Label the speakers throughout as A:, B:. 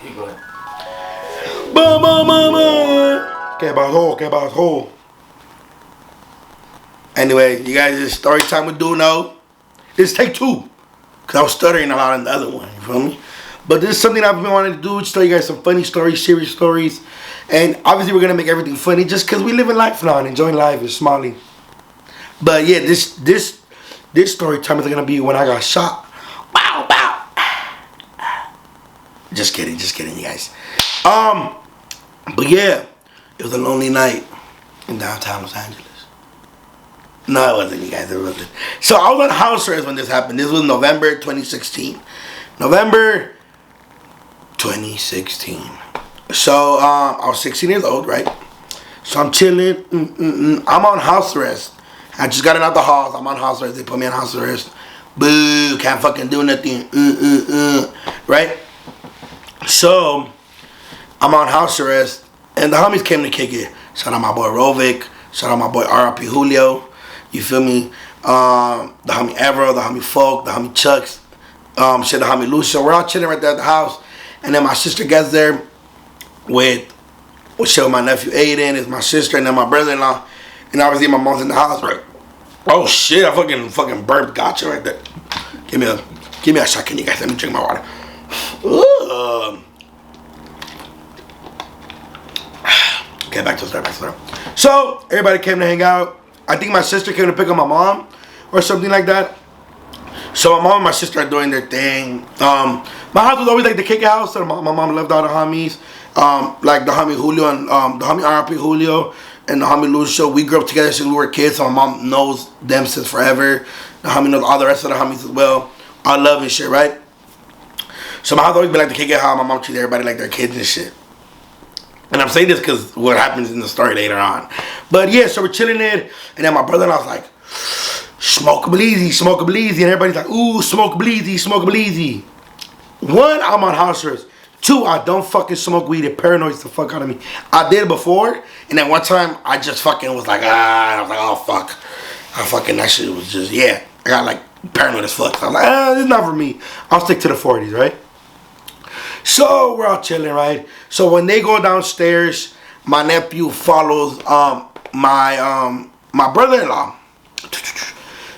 A: You go ahead.
B: ¿Qué pasó? Anyway, you guys, it's story time with Doknow. This is take 2. Because I was stuttering a lot in the other one, you feel me? But this is something I've been wanting to do, just tell you guys some funny stories, serious stories. And obviously we're going to make everything funny just because we live in life now and enjoying life and smiling. But yeah, this story time is going to be when I got shot. Bow, bow. Just kidding, you guys. But yeah, it was a lonely night in downtown Los Angeles. No, it wasn't, you guys. It wasn't. So I was on house arrest when this happened. This was November 2016. November 2016. So I was 16 years old, right? So I'm chilling. I'm on house arrest. I just got out the house. I'm on house arrest. They put me on house arrest. Boo! Can't fucking do nothing. Right? So I'm on house arrest, and the homies came to kick it. Shout out my boy Rovic. Shout out my boy RP Julio. You feel me? The homie Evero, the homie Folk, the homie Chucks, the homie Lucio. We're all chilling right there at the house. And then my sister gets there with my nephew Aiden, is my sister, and then my brother-in-law. And obviously my mom's in the house, right? Oh shit, I fucking burped gotcha right there. Give me a second, you guys. Let me drink my water. Okay, back to the start. So everybody came to hang out. I think my sister came to pick up my mom or something like that. So my mom and my sister are doing their thing. My house was always like the kick house. So my mom loved all the homies. Like the homie Julio and the homie RP Julio and the homie Lucio. We grew up together since we were kids. So my mom knows them since forever. The homie knows all the rest of the homies as well. I love and shit, right? So my house always been like the kick house. My mom treats everybody like their kids and shit. And I'm saying this because what happens in the story later on. But yeah, so we're chilling it. And then my brother-in-law was like, smoke a bleezy. And everybody's like, ooh, smoke a bleezy. 1, I'm on house arrest. 2, I don't fucking smoke weed. It paranoids the fuck out of me. I did it before. And then one time, I just fucking was like, I was like, oh, fuck. That shit was just, yeah. I got like paranoid as fuck. So I was like, this is not for me. I'll stick to the 40s, right? So we're all chilling, right? So when they go downstairs, my nephew follows my brother-in-law.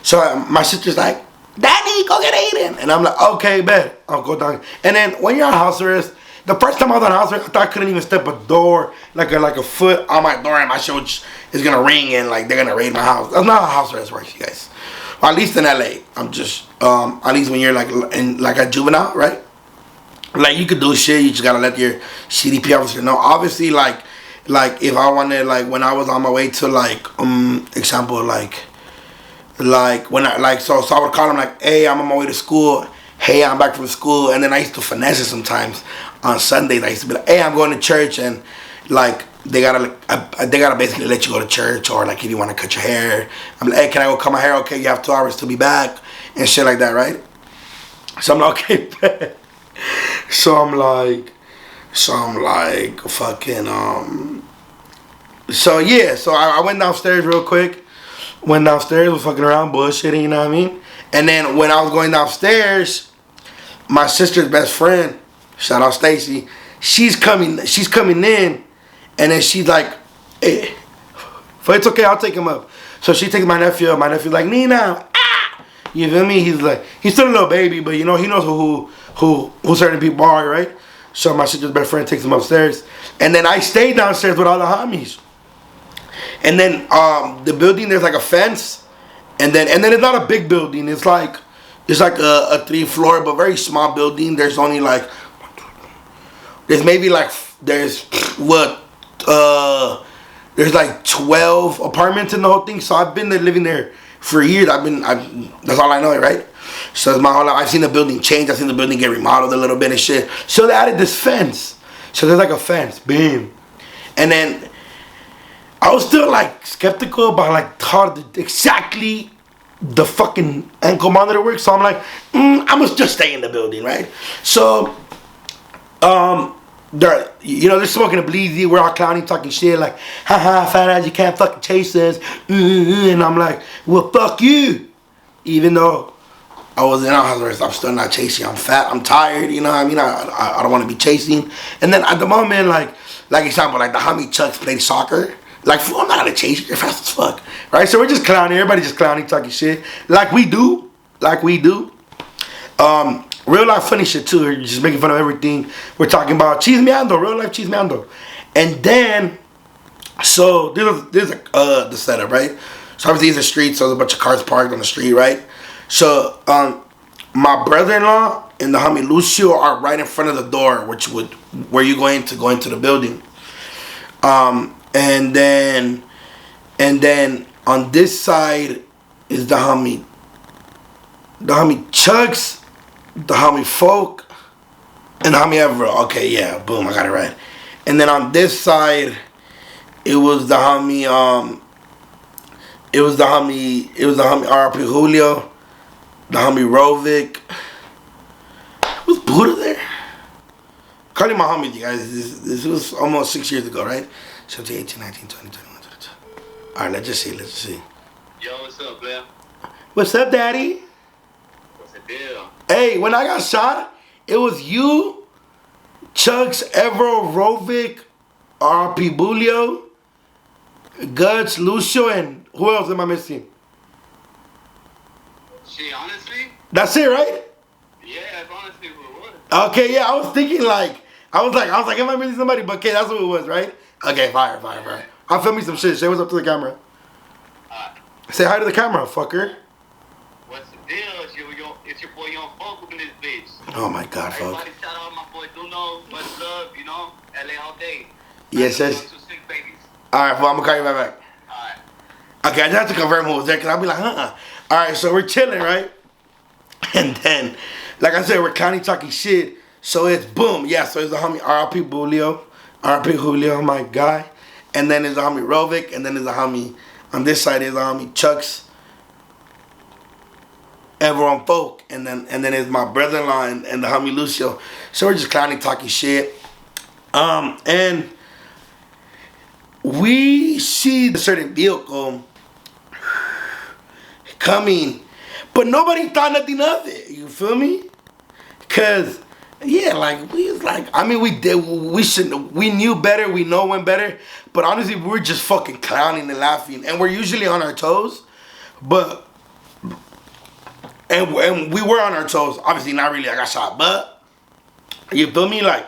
B: So my sister's like, Daddy, go get Aiden. And I'm like, okay, bet. I'll go down. And then when you're on house arrest, the first time I was on house arrest, I thought I couldn't even step a door, like a foot on my door, and my shit is gonna ring and like they're gonna raid my house. That's not how house arrest works, you guys. Well, at least in LA, I'm just at least when you're like a juvenile, right? Like, you could do shit, you just gotta let your CDP officer know. Obviously, like if I wanted, like, when I was on my way to, like, example, like when I, so I would call him, like, hey, I'm on my way to school. Hey, I'm back from school. And then I used to finesse it sometimes. On Sundays, I used to be like, hey, I'm going to church. And, like, they gotta basically let you go to church. Or, like, if you want to cut your hair. I'm like, hey, can I go cut my hair? Okay, you have 2 hours to be back. And shit like that, right? So I'm like, okay, So I'm like, fucking, so yeah, so I went downstairs real quick. Was fucking around, bullshitting, you know what I mean? And then when I was going downstairs, my sister's best friend, shout out Stacy, she's coming in, and then she's like, hey, it's okay, I'll take him up. So she takes my nephew up. My nephew's like, Nina, ah! You feel me? He's still a little baby, but you know, he knows who certain people are, right? So my sister's best friend takes him upstairs. And then I stayed downstairs with all the homies. And then the building, there's like a fence. And then it's not a big building. It's like a 3-floor, but very small building. There's only like, there's like 12 apartments in the whole thing. So I've been there living there for years. That's all I know, right? So it's my whole life. I've seen the building change. I've seen the building get remodeled a little bit and shit. So they added this fence. So there's like a fence. Bam. And then I was still like skeptical about like how exactly the fucking ankle monitor works. So I'm like, I must just stay in the building, right? So, they're smoking a bleezy. We're all clowning, talking shit like, haha, fat ass, you can't fucking chase us. And I'm like, well, fuck you. Even though I was in house arrest. I'm still not chasing. I'm fat. I'm tired. You know what I mean? I don't want to be chasing. And then at the moment, like example, like the homie Chucks played soccer. Like, fool, I'm not gonna chase you. You're fast as fuck, right? So we're just clowning. Everybody just clowning, talking shit, like we do, Real life funny shit too. We're just making fun of everything. We're talking about chismeando, real life chismeando. And then, so there's the setup, right? So obviously it's a street, so there's a bunch of cars parked on the street, right? So my brother-in-law and the homie Lucio are right in front of the door, where you go into the building. And then on this side is the homie Chucks, the homie Folk, and the homie Everett. Okay, yeah, boom, I got it right. And then on this side, it was the homie RP Julio, the homie Rovic. Was Buddha there? Calling my homies, you guys. This was almost 6 years ago, right? 17, 18, 19, 20, 21, 22. Alright, let's just see.
A: Yo, what's up, Blair?
B: What's up, Daddy?
A: What's the deal?
B: Hey, when I got shot, it was you, Chucks, Evero, Rovic, RP Bulio, Guts, Lucio, and who else am I missing?
A: Shit, honestly?
B: That's it, right?
A: Yeah, that's honestly who it was.
B: Okay, yeah, I was thinking I was like, am I missing somebody? But okay, that's what it was, right? Okay, fire. I'll film me some shit. Say what's up to the camera. Say hi to the camera, fucker.
A: What's the deal? It's your boy Young Folk in this bitch.
B: Oh my God, fuck.
A: Everybody shout out my boy Doknow. Much love, you know? LA all day.
B: Yes, yes.
A: 2 sick babies.
B: Alright, well, I'm gonna call you right back.
A: Alright.
B: Okay, I just have to confirm who was there, because I'll be like, Alright, so we're chilling, right? And then, like I said, we're kind of talking shit. So it's boom. Yeah, so it's the homie RP Julio, my guy. And then there's the homie Rovic. And then there's the homie, on this side is the homie Chucks, Everyone Folk. And then there's my brother-in-law and the homie Lucio. So we're just clowning, talking shit. And we see a certain vehicle coming, but nobody thought nothing of it. You feel me? Cause yeah, like we was like, I mean, we knew better, we know when better, but honestly, we were just fucking clowning and laughing, and we're usually on our toes, but and we were on our toes. Obviously, not really. I got shot, but you feel me, like.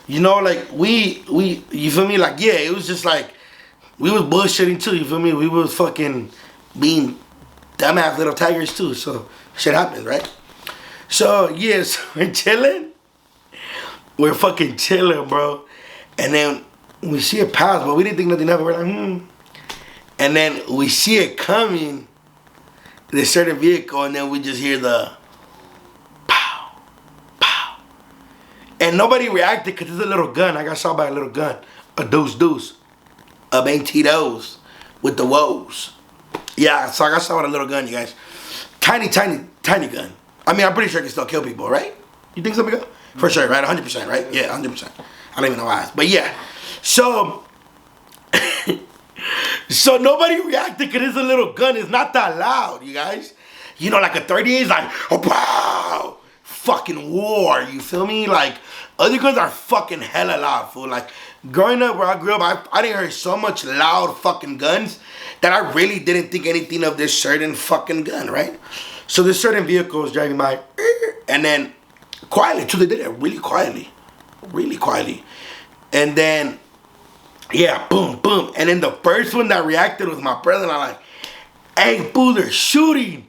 B: You know, like, you feel me? Like, yeah, it was just like, we was bullshitting too, you feel me? We was fucking being dumbass little tigers too, so shit happens, right? So, yes, we're chilling. We're fucking chilling, bro. And then we see it pass, but we didn't think nothing of it. We're like, And then we see it coming, this certain vehicle, and then we just hear the and nobody reacted because it's a little gun. I got shot by a little gun. A deuce. A 22 with the woes. Yeah, so I got shot with a little gun, you guys. Tiny gun. I mean, I'm pretty sure it can still kill people, right? You think so, Miguel? For sure, right? 100%, right? Yeah, 100%. I don't even know why. But yeah. So, so nobody reacted because it's a little gun. It's not that loud, you guys. You know, like a 38 is like, oh, wow. Fucking war, you feel me? Like, other guns are fucking hella loud, fool. Like, growing up where I grew up, I didn't hear so much loud fucking guns that I really didn't think anything of this certain fucking gun, right? So this certain vehicle was driving by, and then quietly, too, they did it really quietly. And then, yeah, boom. And then the first one that reacted was my brother, and I'm like, hey, fool, they're shooting.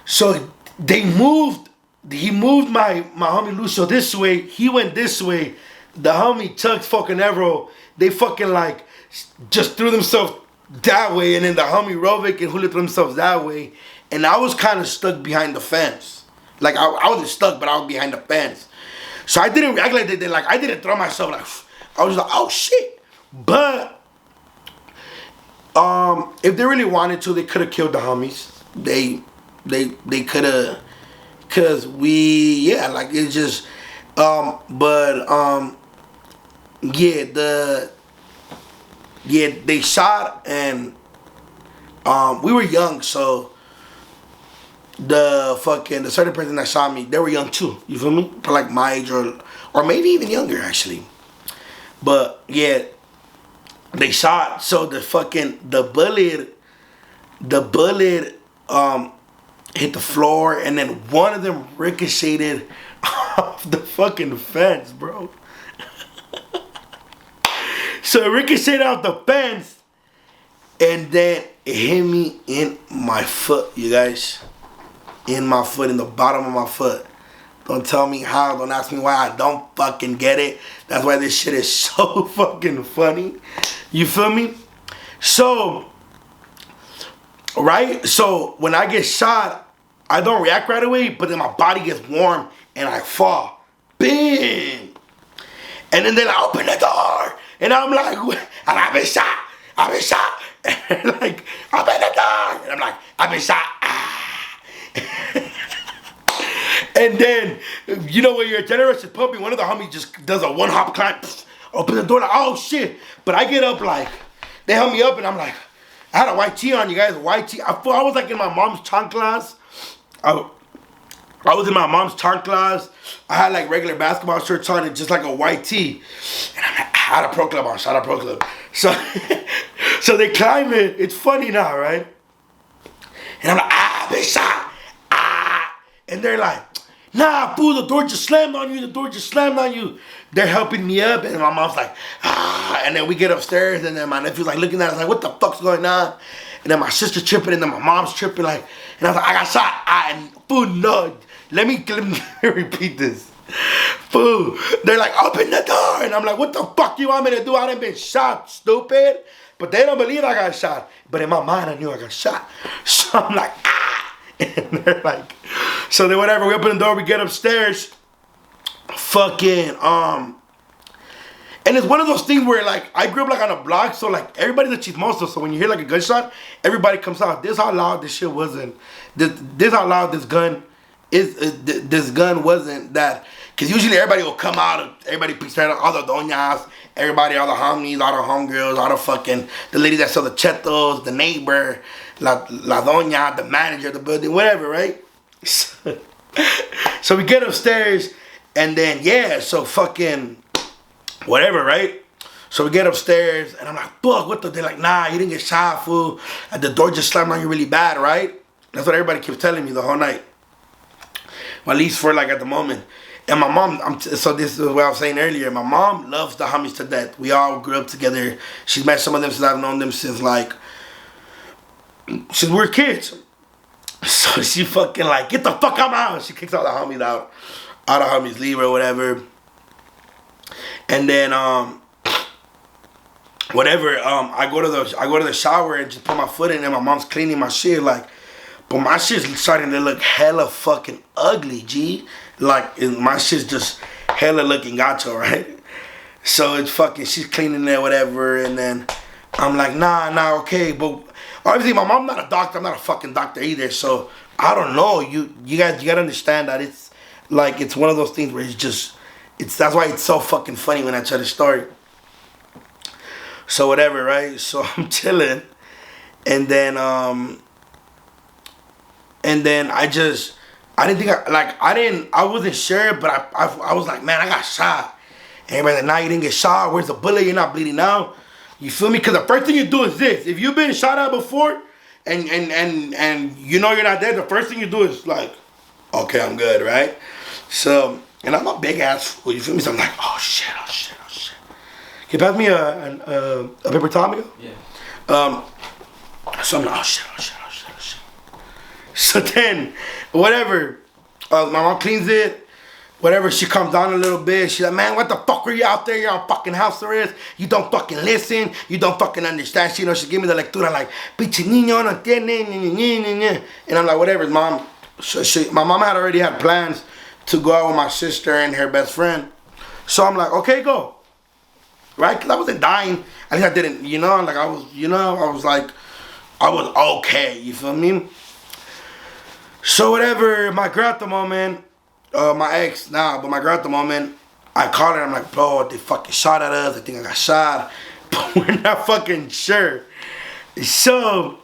B: So they moved. He moved my homie Lucio this way. He went this way. The homie Chucks fucking Evero, they fucking like just threw themselves that way. And then the homie Rovic and Julio threw themselves that way. And I was kind of stuck behind the fence. Like I wasn't stuck, but I was behind the fence. So I didn't react like they did. Like I didn't throw myself. Like I was like, oh shit. But if they really wanted to, they could have killed the homies. They could have. Cause like it's just, they shot and, we were young, so the certain person that shot me, they were young too. You feel me? For like my age or maybe even younger actually. But yeah, they shot. So the bullet hit the floor, and then one of them ricocheted off the fucking fence, bro. So it ricocheted off the fence, and then it hit me in my foot, you guys. In my foot, in the bottom of my foot. Don't tell me how, don't ask me why, I don't fucking get it. That's why this shit is so fucking funny. You feel me? So, right? So, when I get shot, I don't react right away, but then my body gets warm and I fall. Bam! And then I open the door, and I'm like, and I've been shot. I've been shot. And like, open the door. And I'm like, I've been shot. And then, you know, when your adrenaline is pumping, one of the homies just does a one hop climb, open the door, like, oh shit. But I get up like, they help me up, and I'm like, I had a white tee on, you guys, a white tee. I was like in my mom's chanclas. I was in my mom's chanclas. I had like regular basketball shirts on and just like a white tee. And I'm like, I had a pro club on, shout out pro club. So, so they climb it. It's funny now, right? And I'm like, they shot. And they're like, nah, fool, the door just slammed on you. The door just slammed on you. They're helping me up. And my mom's like, And then we get upstairs. And then my nephew's like looking at us like, what the fuck's going on? And then my sister tripping. And then my mom's tripping. Like, and I was like, I got shot. And fool, no. Let me repeat this. Fool. They're like, open the door. And I'm like, what the fuck you want me to do? I done been shot, stupid. But they don't believe I got shot. But in my mind, I knew I got shot. So I'm like, And they're like, so then whatever, we open the door, we get upstairs, fucking, and it's one of those things where like, I grew up like on a block, so like, everybody's a chismoso, so when you hear like a gunshot, everybody comes out. This how loud this shit wasn't, this how loud this gun this gun wasn't that, because usually everybody will come out, everybody picks out all the doñas, everybody, all the homies, all the homegirls, all the fucking, the lady that sell the chetos, the neighbor, la doña, the manager of the building, whatever, right? So we get upstairs, and then, yeah, so fucking, whatever, right? So we get upstairs, and I'm like, fuck, what the, they're like, nah, you didn't get shot, fool. And the door just slammed on you really bad, right? That's what everybody keeps telling me the whole night. Well, at least for like at the moment. And my mom, so this is what I was saying earlier, my mom loves the homies to death. We all grew up together. She's met some of them since I've known them since like, since we were kids. So she fucking like, get the fuck out of my house. She kicks all the homies out. All the homies leave or whatever. And then, whatever, I go to the shower and just put my foot in, and my mom's cleaning my shit, like, but my shit's starting to look hella fucking ugly, G. Like, my shit's just hella looking gacho, right? So it's fucking, she's cleaning it, whatever, and then I'm like, nah, okay, but obviously my mom's not a doctor, I'm not a fucking doctor either, so I don't know, you guys, you gotta understand that it's, like, it's one of those things where it's just, that's why it's so fucking funny when I tell the story. So whatever, right? So I'm chilling, and then I didn't think I wasn't sure, but I was like, man, I got shot. And everybody's like, nah, you didn't get shot. Where's the bullet? You're not bleeding out. You feel me? Because the first thing you do is this. If you've been shot at before, and you know you're not dead, the first thing you do is like, okay, I'm good, right? So, and I'm a big ass fool. You feel me? So I'm like, oh shit. Can you pass me a paper towel, amigo? Yeah. So I'm like, oh shit. So then, whatever, my mom cleans it, whatever, she comes down a little bit, she's like, man, what the fuck are you out there? You're on fucking house arrest, you don't fucking listen, you don't fucking understand. She, she gave me the lectura like, pinche niño, no entiende, and I'm like, whatever, mom. My mom had already had plans to go out with my sister and her best friend. So I'm like, okay, go. Right? Because I wasn't dying. I think I didn't, like I was like, I was okay, you feel me? So whatever, my girl at the moment, my ex, but my girl at the moment, I called her, I'm like, bro, they fucking shot at us, I think I got shot, but we're not fucking sure. So,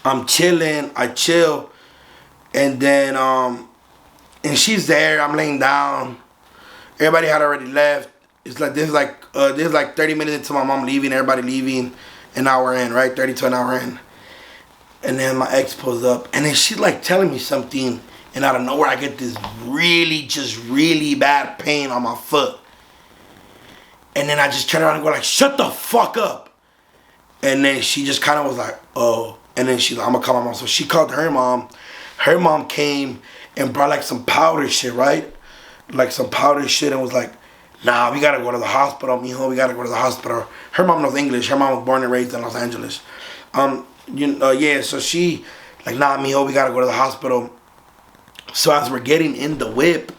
B: I'm chilling, I chill, And then and she's there. I'm laying down. Everybody had already left. It's like this is like 30 minutes into my mom leaving. Everybody leaving. An hour in, right? 30 to an hour in. And then my ex pulls up, and then she's like telling me something, and out of nowhere I get this really bad pain on my foot. And then I just turn around and go like, shut the fuck up. And then she just kind of was like, oh. And then she's like, I'm gonna call my mom. So she called her mom. Her mom came and brought like some powder shit, right? Like some powder shit, and was like, nah, we gotta go to the hospital, mijo. We gotta go to the hospital. Her mom knows English. Her mom was born and raised in Los Angeles. Yeah, so she, like, nah, mijo, we gotta go to the hospital. So as we're getting in the whip,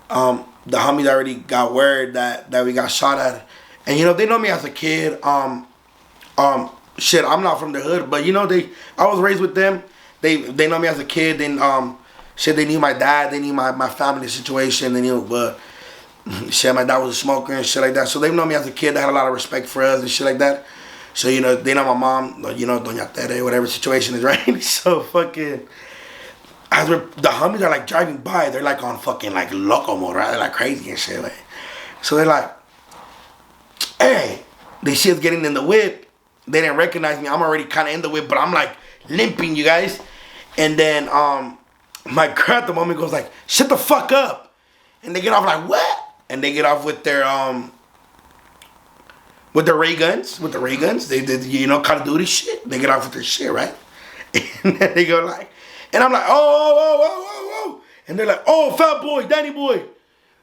B: the homies already got word that we got shot at. And, they know me as a kid. Shit, I'm not from the hood, but, I was raised with them. They know me as a kid. Then, they knew my dad. They knew my family situation. They knew, but, shit, my dad was a smoker and shit like that. So they know me as a kid. They had a lot of respect for us and shit like that. So, they know my mom, Doña Tere, whatever situation is, right? So, fucking, the homies are, like, driving by, they're, like, on fucking, like, loco mode, right? They're, like, crazy and shit, like. So, they're like, hey, they see us getting in the whip. They didn't recognize me. I'm already kind of in the whip, but I'm, like, limping, you guys. And then, my girl at the moment goes, like, shut the fuck up. And they get off, like, what? And they get off with their, ray guns, they did, Call of Duty shit. They get off with their shit, right? And then they go like, and I'm like, oh. And they're like, oh, fat boy, Danny boy.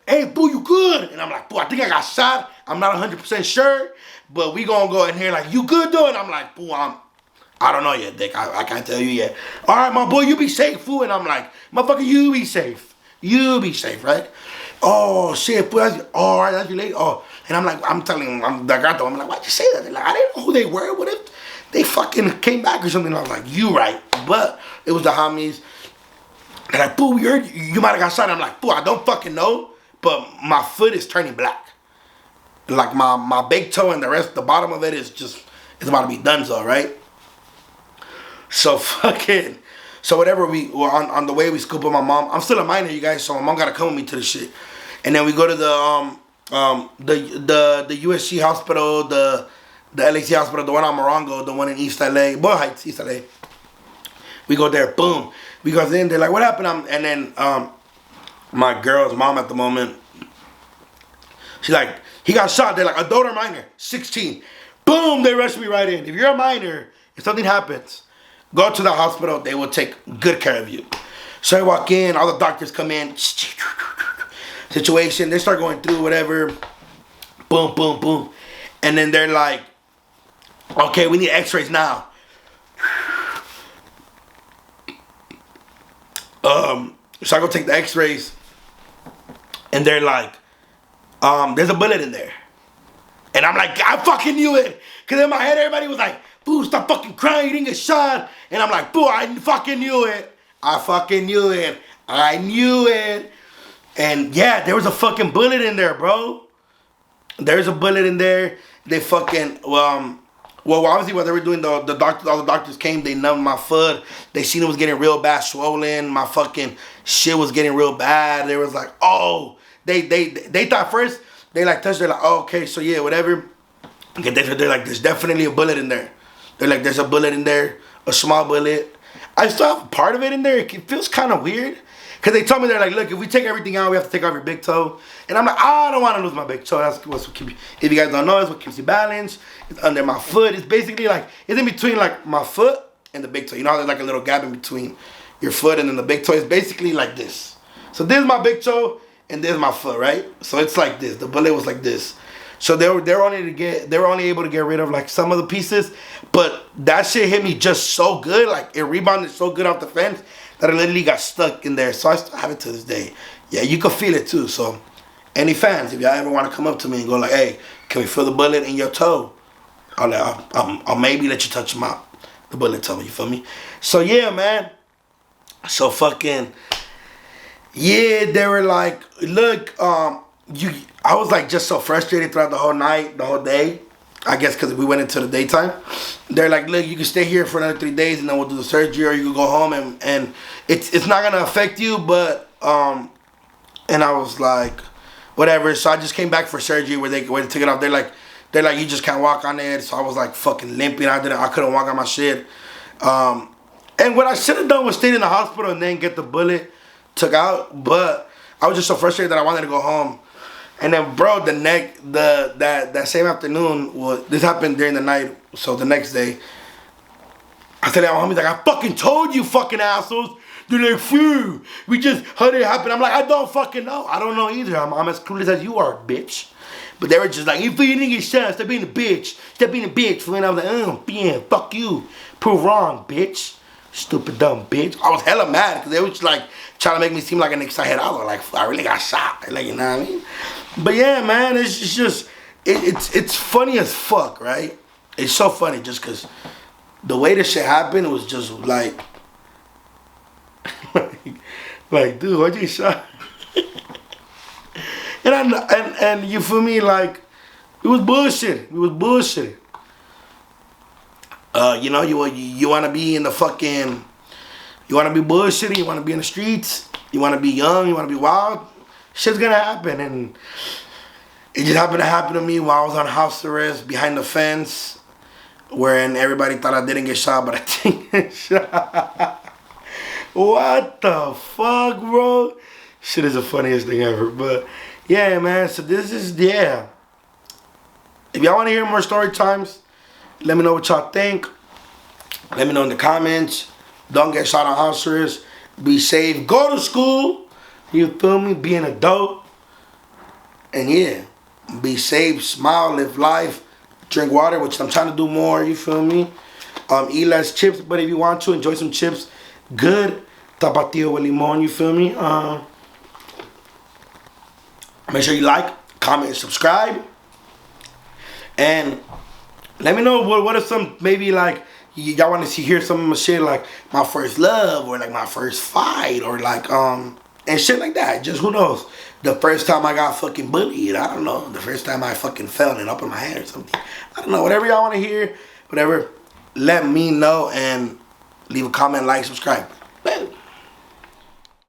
B: Hey, boo, you good? And I'm like, boo, I think I got shot. I'm not 100% sure, but we gonna go in here like, you good though? And I'm like, boo, I don't know yet, Dick. I can't tell you yet. All right, my boy, you be safe, fool. And I'm like, motherfucker, you be safe. You be safe, right? Oh, shit, fool. All right, that's your lady. Oh. And I'm like, I'm telling them, I'm like, why'd you say that? They're like, I didn't know who they were. What if they fucking came back or something? And I was like, you right. But it was the homies. They're like, boo, you might have got shot. I'm like, boo, I don't fucking know. But my foot is turning black. Like my big toe and the bottom of it is it's about to be donezo, right? So whatever on the way we scoop up my mom. I'm still a minor, you guys, so my mom gotta come with me to the shit. And then we go to the USC hospital, the LAC hospital, the one on Morongo, the one in East LA, Boyle Heights, East LA. We go there, boom. We go in, they're like, what happened? And then my girl's mom at the moment, she's like, he got shot. They're like, adult or minor? 16. Boom, they rush me right in. If you're a minor, if something happens, go to the hospital, they will take good care of you. So I walk in, all the doctors come in, situation, they start going through whatever, boom. And then they're like, okay, we need x-rays now. So I go take the x-rays, and they're like, there's a bullet in there. And I'm like, I fucking knew it. Because in my head, everybody was like, boo, stop fucking crying, you didn't get shot. And I'm like, boo, I fucking knew it. I knew it. And yeah, there was a fucking bullet in there, bro. There's a bullet in there. They fucking, well, obviously while they were doing all the doctors came, they numbed my foot. They seen it was getting real bad, swollen. My fucking shit was getting real bad. They was like, oh, they thought first, they like touched, they're like, oh, okay, so yeah, whatever. Okay, they're like, there's definitely a bullet in there. They're like, there's a bullet in there, a small bullet. I still have part of it in there. It feels kind of weird. Because they told me, they're like, look, if we take everything out, we have to take off your big toe. And I'm like, I don't want to lose my big toe. That's what keeps you, if you guys don't know, it's what keeps you balanced. It's under my foot. It's basically like, it's in between like my foot and the big toe. You know how there's like a little gap in between your foot and then the big toe? It's basically like this. So this is my big toe and this is my foot, right? So it's like this. The bullet was like this. So they were only able to get rid of like some of the pieces, but that shit hit me just so good, like it rebounded so good off the fence that it literally got stuck in there. So I still have it to this day. Yeah, you can feel it too. So any fans, if y'all ever want to come up to me and go like, hey, can we feel the bullet in your toe? I'll maybe let you touch the bullet toe, you feel me? So yeah, man. So fucking, yeah, they were like, look, I was like just so frustrated throughout the whole night, the whole day. I guess because we went into the daytime. They're like, look, you can stay here for another 3 days and then we'll do the surgery, or you can go home and it's not gonna affect you, but and I was like, whatever. So I just came back for surgery where they took it off. They're like you just can't walk on it. So I was like fucking limping. I couldn't walk on my shit. And what I should have done was stayed in the hospital and then get the bullet took out. But I was just so frustrated that I wanted to go home. And then, bro, that same afternoon, this happened during the night. So the next day, I said to my homies, like, I fucking told you, fucking assholes. They're like, phew, we just, how did it happen? I'm like, I don't fucking know. I don't know either. I'm as clueless as you are, bitch. But they were just like, if you didn't get shot, stop being a bitch. Stop being a bitch. And I was like, yeah, fuck you. Prove wrong, bitch. Stupid, dumb bitch. I was hella mad because they was like trying to make me seem like an exagerado. Like, I really got shot. Like, you know what I mean? But yeah, man, it's just, it's funny as fuck, right? It's so funny just because the way this shit happened was just like, like, dude, why'd you get shot? and you feel me, like, it was bullshit. It was bullshit. You know, you want to be in the fucking, you want to be bullshitty, you want to be in the streets, you want to be young, you want to be wild. Shit's gonna happen, and it just happened to happen to me while I was on house arrest behind the fence, wherein everybody thought I didn't get shot, but I did get shot. What the fuck, bro? Shit is the funniest thing ever. But yeah, man. So this is, yeah. If y'all want to hear more story times, let me know what y'all think. Let me know in the comments. Don't get shot on house arrest. Be safe. Go to school. You feel me? Be an adult. And yeah, be safe, smile, live life, drink water, which I'm trying to do more, you feel me? Eat less chips, but if you want to, enjoy some chips. Good. Tapatio with limon, you feel me? Make sure you like, comment, and subscribe. And let me know what are some, maybe like, y'all want to hear some of my shit, like my first love, or like my first fight, or like, and shit like that. Just who knows? The first time I got fucking bullied. I don't know. The first time I fucking fell and up in my head or something. I don't know. Whatever y'all want to hear, whatever, let me know and leave a comment, like, subscribe.